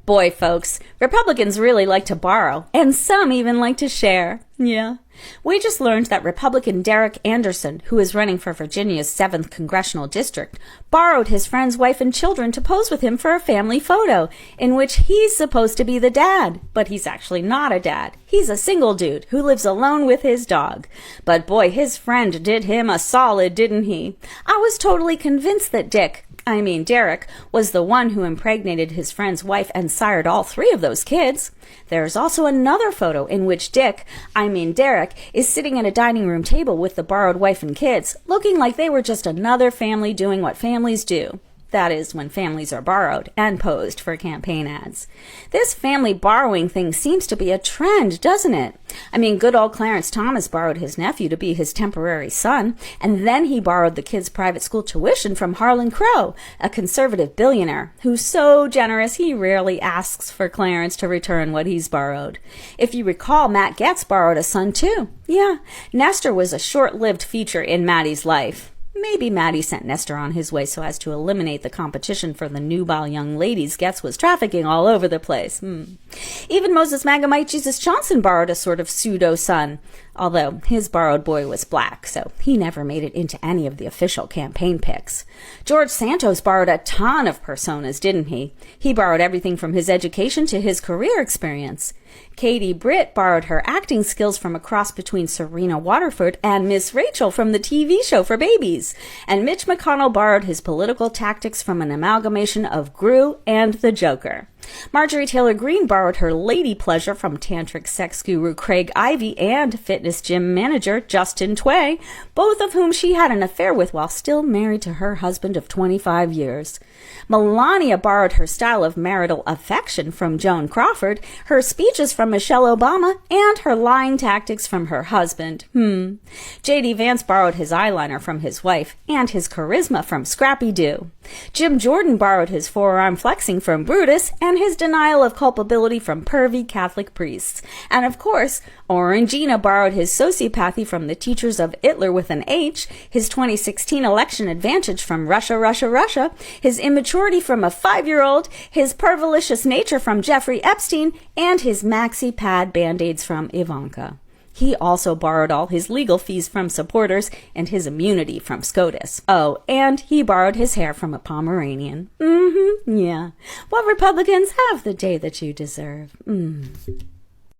Boy, folks, Republicans really like to borrow, and some even like to share. Yeah. We just learned that Republican Derrick Anderson, who is running for Virginia's 7th Congressional District, borrowed his friend's wife and children to pose with him for a family photo, in which he's supposed to be the dad. But he's actually not a dad. He's a single dude who lives alone with his dog. But boy, his friend did him a solid, didn't he? I was totally convinced that Derrick was the one who impregnated his friend's wife and sired all 3 of those kids. There's also another photo in which Derrick, is sitting at a dining room table with the borrowed wife and kids, looking like they were just another family doing what families do. That is, when families are borrowed and posed for campaign ads. This family borrowing thing seems to be a trend, doesn't it? Good old Clarence Thomas borrowed his nephew to be his temporary son, and then he borrowed the kids' private school tuition from Harlan Crow, a conservative billionaire who's so generous he rarely asks for Clarence to return what he's borrowed. If you recall, Matt Gaetz borrowed a son too. Yeah, Nestor was a short-lived feature in Maddie's life. Maybe Maddie sent Nestor on his way so as to eliminate the competition for the nubile young ladies Gaetz was trafficking all over the place. Even Moses Magamite Jesus Johnson borrowed a sort of pseudo-son, although his borrowed boy was black, so he never made it into any of the official campaign pics. George Santos borrowed a ton of personas, didn't he? He borrowed everything from his education to his career experience. Katie Britt borrowed her acting skills from a cross between Serena Waterford and Miss Rachel from the TV show for babies. And Mitch McConnell borrowed his political tactics from an amalgamation of Gru and the Joker. Marjorie Taylor Greene borrowed her lady pleasure from tantric sex guru Craig Ivey and fitness gym manager Justin Tway, both of whom she had an affair with while still married to her husband of 25 years. Melania borrowed her style of marital affection from Joan Crawford, her speeches from Michelle Obama, and her lying tactics from her husband. J.D. Vance borrowed his eyeliner from his wife and his charisma from Scrappy Doo. Jim Jordan borrowed his forearm flexing from Brutus and his denial of culpability from pervy Catholic priests. And of course, Orangina borrowed his sociopathy from the teachers of Hitler with an H, his 2016 election advantage from Russia, Russia, Russia, his immaturity from a 5-year-old, his pervilicious nature from Jeffrey Epstein, and his maxi pad band-aids from Ivanka. He also borrowed all his legal fees from supporters and his immunity from SCOTUS. Oh, and he borrowed his hair from a Pomeranian. Yeah. What Republicans have the day that you deserve.